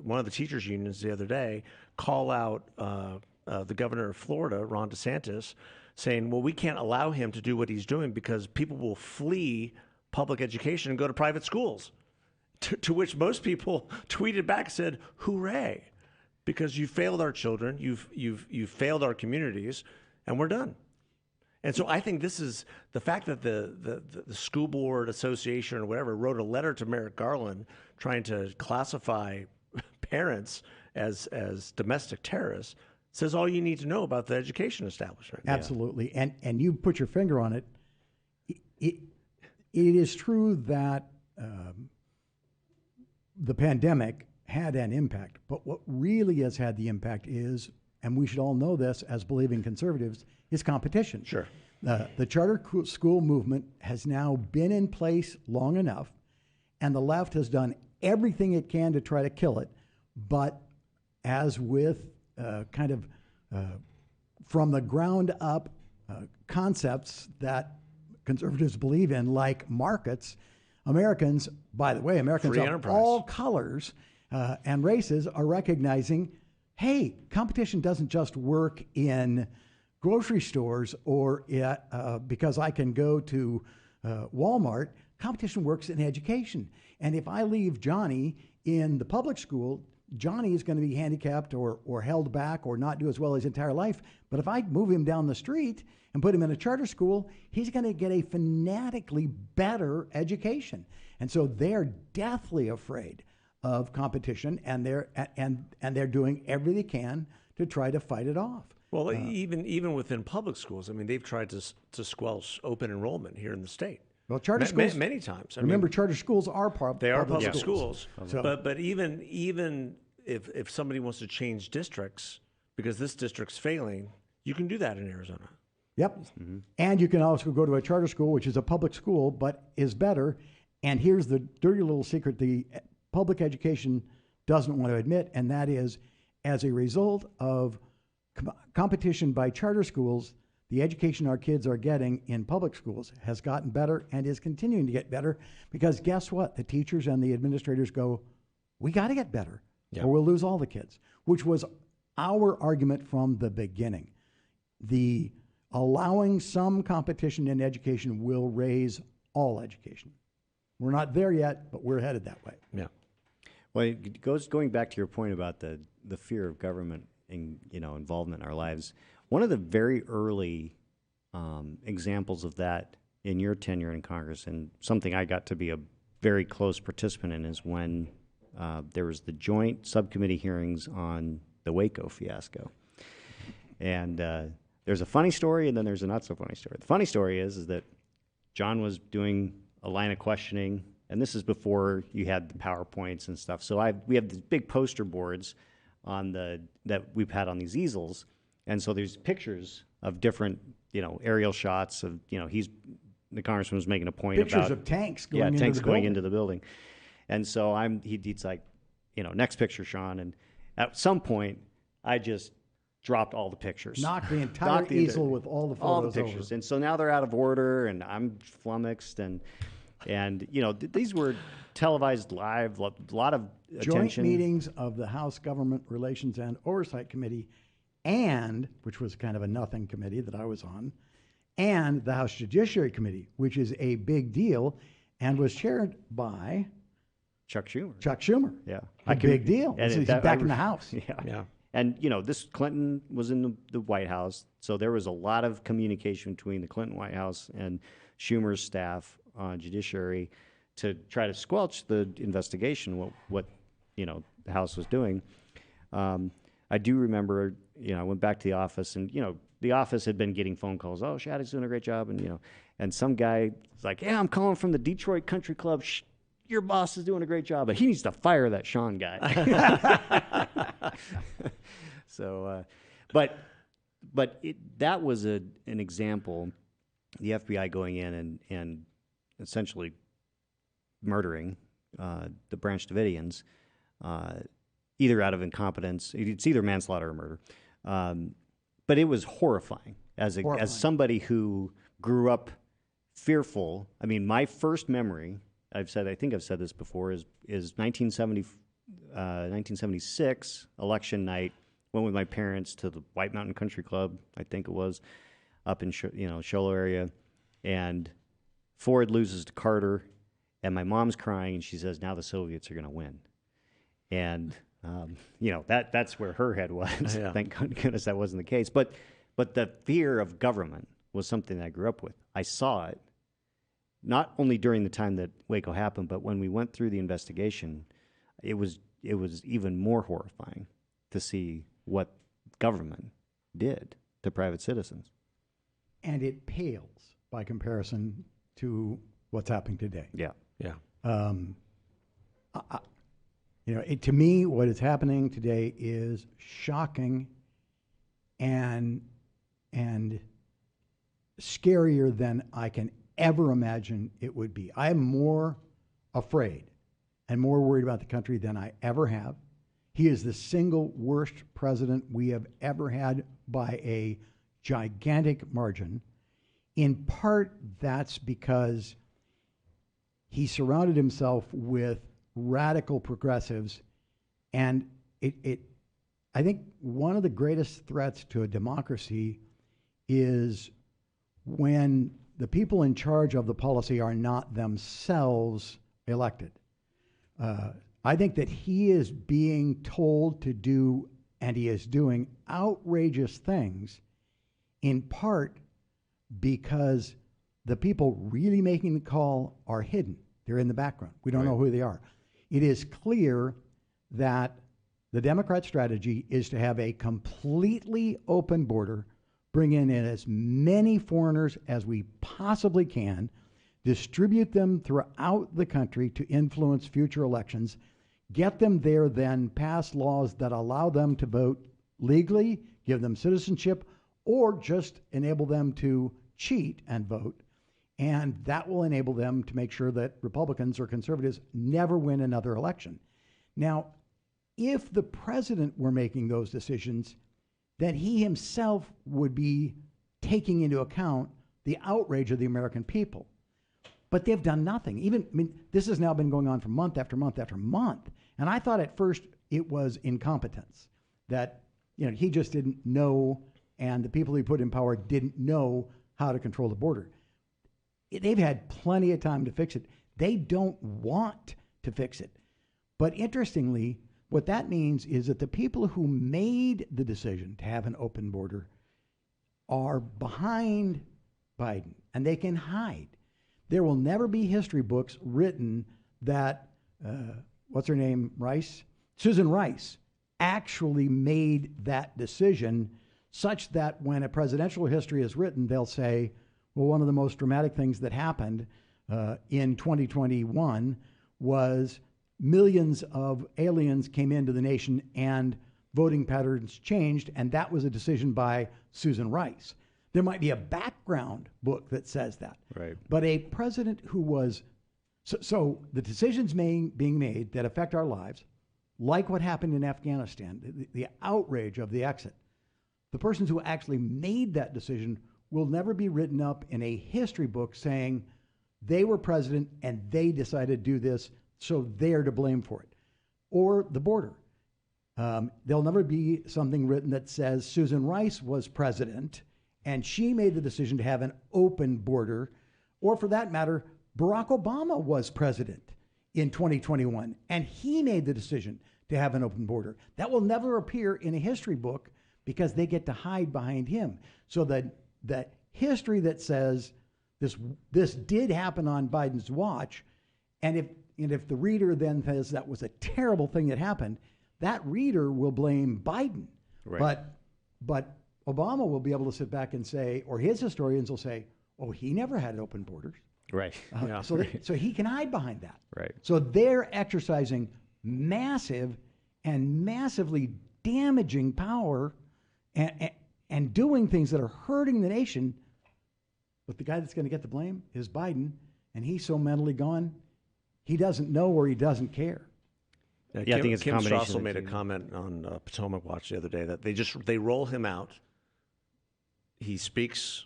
one of the teachers unions the other day call out the governor of Florida, Ron DeSantis, saying, well, we can't allow him to do what he's doing because people will flee public education and go to private schools. To which most people tweeted back and said, hooray, because you failed our children, you've failed our communities, and we're done. And so I think this is the fact that the school board association or whatever wrote a letter to Merrick Garland trying to classify parents as domestic terrorists says all you need to know about the education establishment. Absolutely. Yeah. And you put your finger on it. It is true that the pandemic had an impact, but what really has had the impact is, and we should all know this as believing conservatives, is competition. Sure. The charter school movement has now been in place long enough, and the left has done everything it can to try to kill it. But as with from the ground up concepts that conservatives believe in, like markets, Americans, by the way, Americans of all colors and races are recognizing, hey, competition doesn't just work in grocery stores or because I can go to Walmart. Competition works in education. And if I leave Johnny in the public school, Johnny is going to be handicapped or held back or not do as well his entire life. But if I move him down the street and put him in a charter school, he's going to get a fanatically better education. And so they're deathly afraid of competition, and they're doing everything they can to try to fight it off. Well, even within public schools, I mean, they've tried to squelch open enrollment here in the state. Well, charter schools many times. Remember, charter schools are public schools. So, but even if somebody wants to change districts because this district's failing, you can do that in Arizona. Yep. Mm-hmm. And you can also go to a charter school, which is a public school, but is better. And here's the dirty little secret the public education doesn't want to admit, and that is, as a result of competition by charter schools, the education our kids are getting in public schools has gotten better and is continuing to get better because guess what? The teachers and the administrators go, we got to get better or we'll lose all the kids, which was our argument from the beginning. The allowing some competition in education will raise all education. We're not there yet, but we're headed that way. Yeah. Well, it going back to your point about the fear of government and involvement in our lives. One of the very early examples of that in your tenure in Congress, and something I got to be a very close participant in, is when there was the joint subcommittee hearings on the Waco fiasco. And there's a funny story, and then there's a not so funny story. The funny story is that John was doing a line of questioning, and this is before you had the PowerPoints and stuff. So we have these big poster boards that we've had on these easels. And so there's pictures of different, aerial shots of, the congressman was making a point about pictures of tanks going into tanks the going building. into the building. And so he's like, next picture, Sean. And at some point, I just dropped all the pictures. Knocked the entire easel with all the photos all the pictures. over. And so now they're out of order, and I'm flummoxed. And these were televised live, a lot of attention. Joint meetings of the House Government Relations and Oversight Committee, and which was kind of a nothing committee that I was on, and the House Judiciary Committee, which is a big deal, and was chaired by Chuck Schumer. Chuck Schumer. Yeah, a big deal. And He's back in the House. Yeah. And this Clinton was in the White House, so there was a lot of communication between the Clinton White House and Schumer's staff on Judiciary to try to squelch the investigation. What the House was doing. I do remember, I went back to the office, and the office had been getting phone calls. Oh, Shadegg's doing a great job, and some guy was like, "Yeah, I'm calling from the Detroit Country Club. Your boss is doing a great job, but he needs to fire that Sean guy." So, that was an example. The FBI going in and essentially murdering the Branch Davidians either out of incompetence. It's either manslaughter or murder. But it was horrifying as somebody who grew up fearful. I mean, my first memory, I think I've said this before, is 1976 election night. Went with my parents to the White Mountain Country Club, I think it was, up in Shoalo area, and Ford loses to Carter, and my mom's crying, and she says, "Now the Soviets are going to win," and that's where her head was. Yeah. Thank goodness that wasn't the case. But the fear of government was something that I grew up with. I saw it not only during the time that Waco happened, but when we went through the investigation, it was even more horrifying to see what government did to private citizens. And it pales by comparison to what's happening today. Yeah. Yeah. To me, what is happening today is shocking and scarier than I can ever imagine it would be. I am more afraid and more worried about the country than I ever have. He is the single worst president we have ever had by a gigantic margin. In part, that's because he surrounded himself with radical progressives, and I think one of the greatest threats to a democracy is when the people in charge of the policy are not themselves elected. I think that he is being told to do, and he is doing outrageous things, in part because the people really making the call are hidden. They're in the background. We don't know who they are. It is clear that the Democrat strategy is to have a completely open border, bring in as many foreigners as we possibly can, distribute them throughout the country to influence future elections, get them there, then pass laws that allow them to vote legally, give them citizenship, or just enable them to cheat and vote. And that will enable them to make sure that Republicans or conservatives never win another election. Now, if the president were making those decisions, then he himself would be taking into account the outrage of the American people. But they've done nothing. This has now been going on for month after month after month. And I thought at first it was incompetence, that he just didn't know, and the people he put in power didn't know how to control the border. They've had plenty of time to fix it. They don't want to fix it. But interestingly, what that means is that the people who made the decision to have an open border are behind Biden, and they can hide. There will never be history books written that, what's her name, Susan Rice, actually made that decision, such that when a presidential history is written, they'll say, well, one of the most dramatic things that happened in 2021 was millions of aliens came into the nation and voting patterns changed, and that was a decision by Susan Rice. There might be a background book that says that. Right. But a president who was, so the decisions being made that affect our lives, like what happened in Afghanistan, the outrage of the exit, the persons who actually made that decision will never be written up in a history book saying they were president and they decided to do this, so they're to blame for it. Or the border. There'll never be something written that says Susan Rice was president and she made the decision to have an open border, or for that matter, Barack Obama was president in 2021 and he made the decision to have an open border. That will never appear in a history book because they get to hide behind him. So that history that says this did happen on Biden's watch, and if the reader then says that was a terrible thing that happened, that reader will blame Biden. Right. But Obama will be able to sit back and say, or his historians will say, oh, he never had open borders. Right. Yeah. So he can hide behind that. Right. So they're exercising massive and massively damaging power and doing things that are hurting the nation. But the guy that's going to get the blame is Biden, and he's so mentally gone, he doesn't know or he doesn't care. Yeah, I think it's a Kim combination Strassel of the made a two. comment on Potomac Watch the other day that they roll him out. He speaks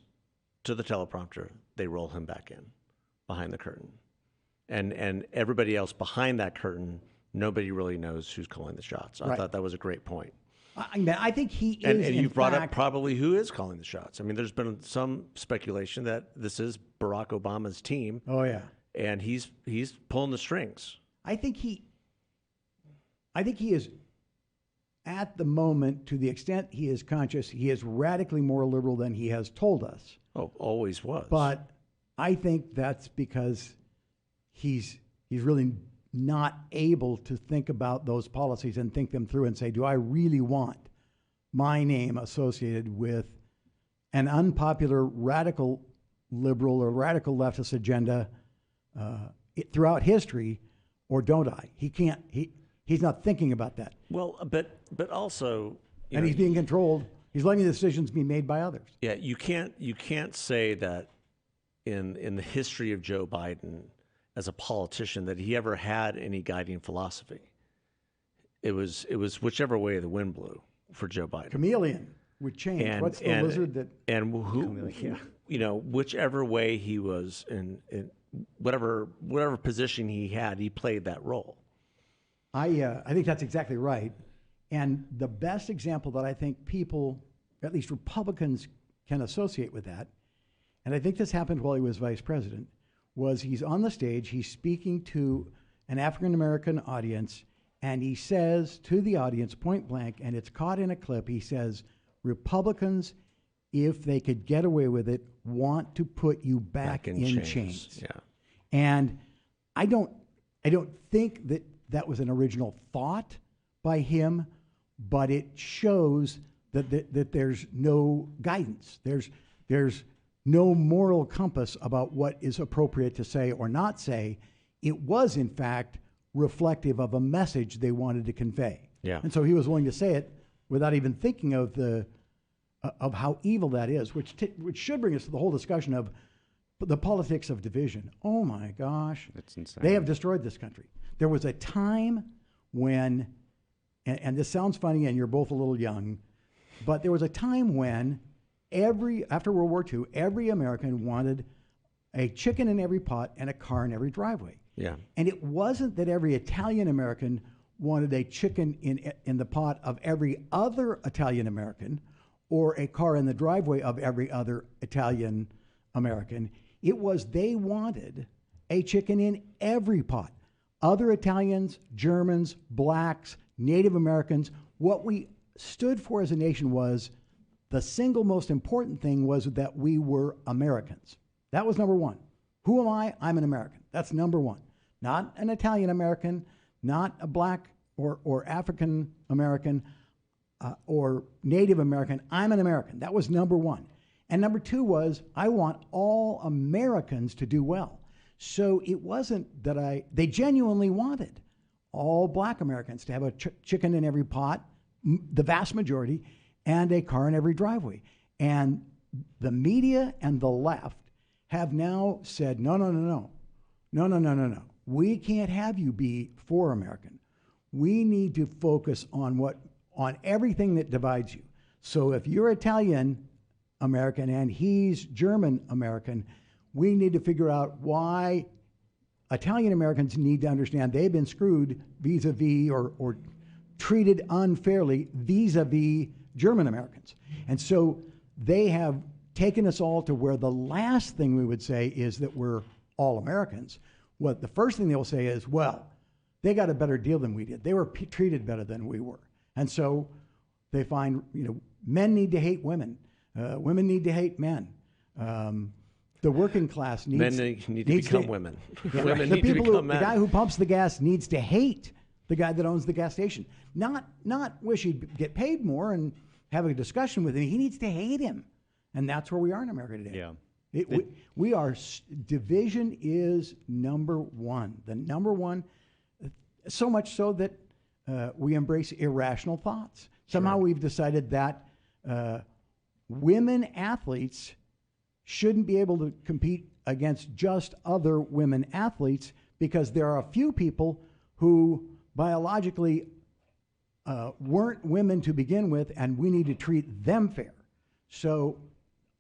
to the teleprompter. They roll him back in behind the curtain, and everybody else behind that curtain, nobody really knows who's calling the shots. I thought that was a great point. I think he is. And in you brought up fact, probably who is calling the shots. I mean, there's been some speculation that this is Barack Obama's team. Oh yeah. And he's pulling the strings. I think he is, at the moment, to the extent he is conscious, he is radically more liberal than he has told us. Oh, always was. But I think that's because he's really not able to think about those policies and think them through and say, do I really want my name associated with an unpopular radical liberal or radical leftist agenda throughout history, or don't I? He can't. He's not thinking about that. Well, but also, and he's being controlled. He's letting the decisions be made by others. Yeah, you can't say that in the history of Joe Biden as a politician that he ever had any guiding philosophy. It was whichever way the wind blew for Joe Biden. Chameleon would change. What's the lizard that? And who? Yeah. Whichever way he was in whatever position he had, he played that role. I think that's exactly right. And the best example that I think people, at least Republicans, can associate with that, and I think this happened while he was vice president, was he's on the stage, he's speaking to an African-American audience, and he says to the audience point blank, and it's caught in a clip, he says, Republicans, if they could get away with it, want to put you back in chains. Yeah. And I don't think that was an original thought by him, but it shows that there's no guidance. There's no moral compass about what is appropriate to say or not say. It was, in fact, reflective of a message they wanted to convey. Yeah. And so he was willing to say it without even thinking of how evil that is, which should bring us to the whole discussion of the politics of division. Oh my gosh. That's insane. They have destroyed this country. There was a time when, and this sounds funny and you're both a little young, but there was a time when after World War II, every American wanted a chicken in every pot and a car in every driveway. Yeah. And it wasn't that every Italian American wanted a chicken in the pot of every other Italian American or a car in the driveway of every other Italian American. It was they wanted a chicken in every pot. Other Italians, Germans, blacks, Native Americans, what we stood for as a nation was the single most important thing was that we were Americans. That was number one. Who am I? I'm an American. That's number one. Not an Italian American, not a black or African American or Native American. I'm an American. That was number one. And number two was I want all Americans to do well. So it wasn't that they genuinely wanted all black Americans to have a chicken in every pot, the vast majority, and a car in every driveway. And the media and the left have now said, no. We can't have you be for American. We need to focus on everything that divides you. So if you're Italian American and he's German American, we need to figure out why Italian Americans need to understand they've been screwed vis-a-vis or treated unfairly vis-a-vis German Americans. And so they have taken us all to where the last thing we would say is that we're all Americans. What the first thing they'll say is, well, they got a better deal than we did. They were treated better than we were. And so they find, men need to hate women. Women need to hate men. The working class needs to become women. Yeah, Women the need to people become men. The guy who pumps the gas needs to hate the guy that owns the gas station. Not wish he'd get paid more and have a discussion with him. He needs to hate him. And that's where we are in America today. Yeah. We are, division is number one. The number one, so much so that we embrace irrational thoughts. Somehow we've decided that women athletes shouldn't be able to compete against just other women athletes because there are a few people who biologically weren't women to begin with, and we need to treat them fair. So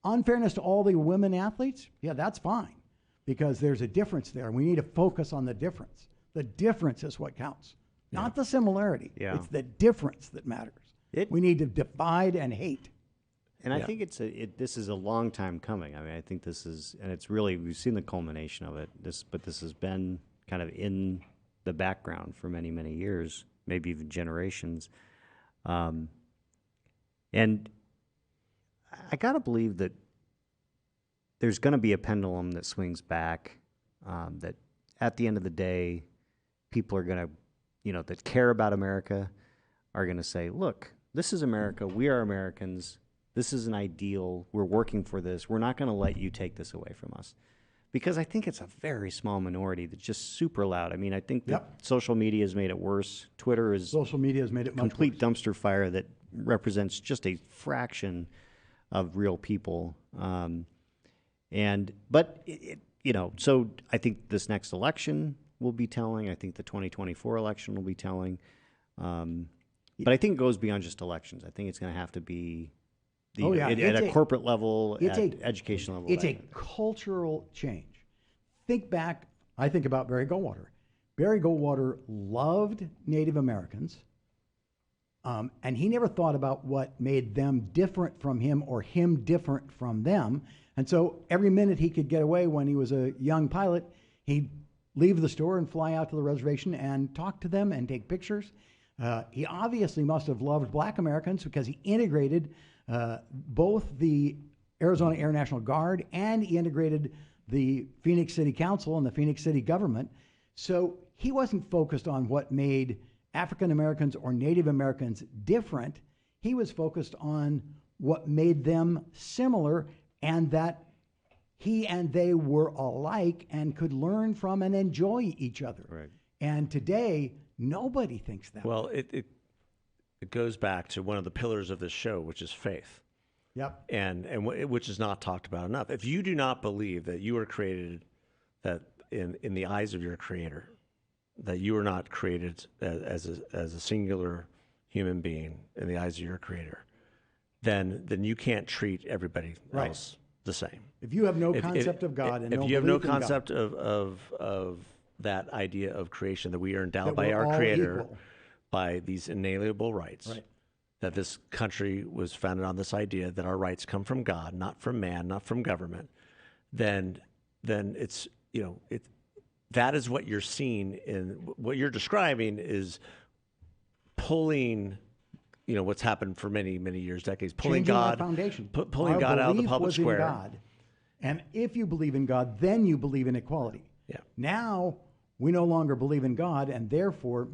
unfairness to all the women athletes, yeah, that's fine, because there's a difference there. We need to focus on the difference. The difference is what counts, not the similarity. Yeah. It's the difference that matters. We need to divide and hate. And I think this is a long time coming. I mean, I think this is, and it's really, we've seen the culmination of it. But this has been kind of in the background for many, many years, maybe even generations. And I gotta believe that there's going to be a pendulum that swings back. That at the end of the day, people are going to, that care about America, are going to say, "Look, this is America. We are Americans. This is an ideal. We're working for this. We're not going to let you take this away from us." Because I think it's a very small minority that's just super loud. I mean, I think that social media has made it worse. Twitter is social media has made it much complete worse. Dumpster fire that represents just a fraction of real people. So I think this next election will be telling. I think the 2024 election will be telling. But I think it goes beyond just elections. I think it's going to have to be at a corporate level, at education level. It's a cultural change. Think back, I think about Barry Goldwater. Barry Goldwater loved Native Americans, and he never thought about what made them different from him or him different from them. And so every minute he could get away when he was a young pilot, he'd leave the store and fly out to the reservation and talk to them and take pictures. He obviously must have loved Black Americans because he integrated both the Arizona Air National Guard and he integrated the Phoenix City Council and the Phoenix City government. So he wasn't focused on what made African Americans or Native Americans different. He was focused on what made them similar and that he and they were alike and could learn from and enjoy each other. Right. And today, nobody thinks that. Well, it goes back to one of the pillars of this show, which is faith. Yep. And which is not talked about enough. If you do not believe that you were created, that in the eyes of your Creator, that you were not created as a singular human being in the eyes of your Creator, then you can't treat everybody else the same. If you have no concept of God and if you have no concept of that idea of creation, that we are endowed by our Creator by these inalienable rights, that this country was founded on this idea that our rights come from God, not from man, not from government, then it's, that is what you're seeing in what you're describing is pulling, what's happened for many, many years, decades, pulling changing God, our foundation. pulling Our God out of the belief public was in square. God. And if you believe in God, then you believe in equality. Yeah. Now we no longer believe in God, and therefore,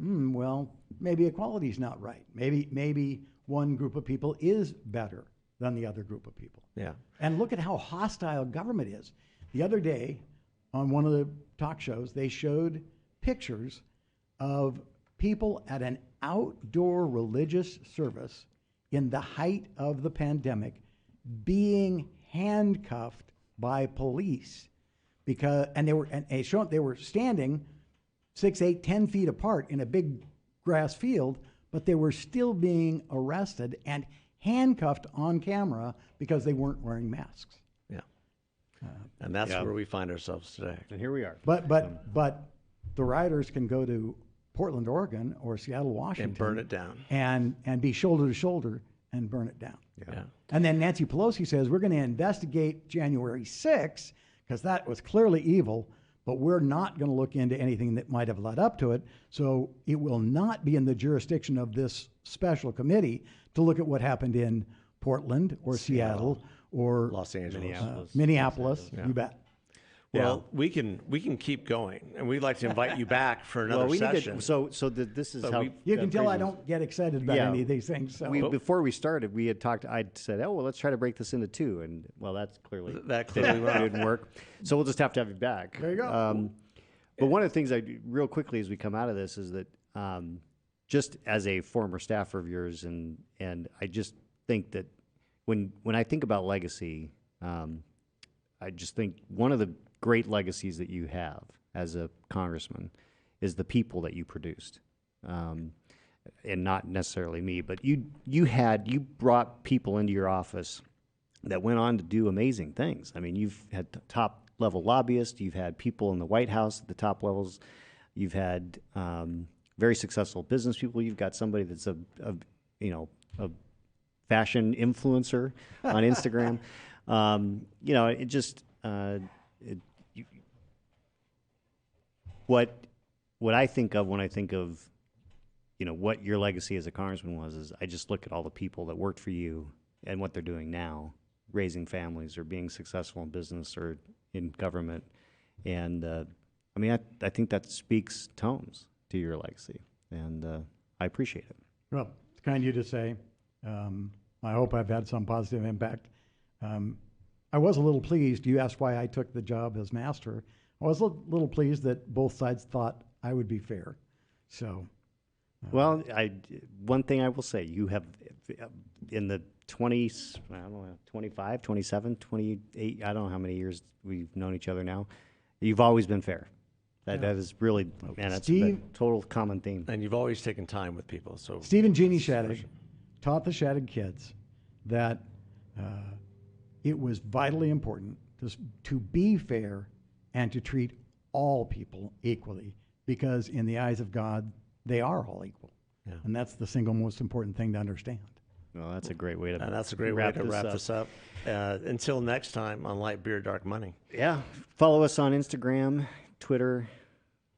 maybe equality is not right. Maybe one group of people is better than the other group of people. Yeah. And look at how hostile government is. The other day, on one of the talk shows, they showed pictures of people at an outdoor religious service in the height of the pandemic being handcuffed by police and they were standing 6, 8, 10 feet apart in a big grass field, but they were still being arrested and handcuffed on camera because they weren't wearing masks. Yeah. And that's where we find ourselves today. And here we are. But the rioters can go to Portland, Oregon, or Seattle, Washington, And burn it down. and be shoulder to shoulder and burn it down. Yeah. And then Nancy Pelosi says, we're going to investigate January 6th because that was clearly evil, but we're not going to look into anything that might have led up to it. So it will not be in the jurisdiction of this special committee to look at what happened in Portland or Seattle or Los Angeles. Minneapolis. Yeah. You bet. Well, we can keep going, and we'd like to invite you back for another session. This is how You can tell I don't get excited about any of these things. So. Before we started, we had talked. I said, "Oh, well, let's try to break this into two," and that clearly didn't work. So we'll just have to have you back. There you go. But one of the things real quickly as we come out of this is that just as a former staffer of yours, and I just think that when I think about legacy, I just think one of the great legacies that you have as a congressman is the people that you produced. and not necessarily me, but you brought people into your office that went on to do amazing things. I mean, you've had top level lobbyists, you've had people in the White House at the top levels, you've had very successful business people. You've got somebody that's a fashion influencer on Instagram. It just what I think of when I think of what your legacy as a congressman was is I just look at all the people that worked for you and what they're doing now, raising families or being successful in business or in government, and I think that speaks tones to your legacy, and I appreciate it. Well, it's kind of you to say. I hope I've had some positive impact. I was a little pleased. You asked why I took the job as master. I was a little pleased that both sides thought I would be fair. So, well, one thing I will say, you have in the 20s, I don't know, 25, 27, 28, I don't know how many years we've known each other now. You've always been fair. That is really, man, that's a total common theme. And you've always taken time with people. So Steve and Jeannie Shadegg taught the Shadegg kids that it was vitally important to be fair and to treat all people equally, because in the eyes of God, they are all equal. Yeah. And that's the single most important thing to understand. Well, that's a great way to wrap this up. Until next time on Light Beer, Dark Money. Yeah. Follow us on Instagram, Twitter,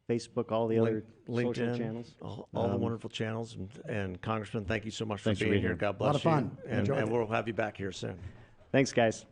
Facebook, all the other LinkedIn, social channels. All the wonderful channels. And Congressman, thank you so much for Thanks for being being here. here. God bless you. A lot of fun. And we'll have you back here soon. Thanks, guys.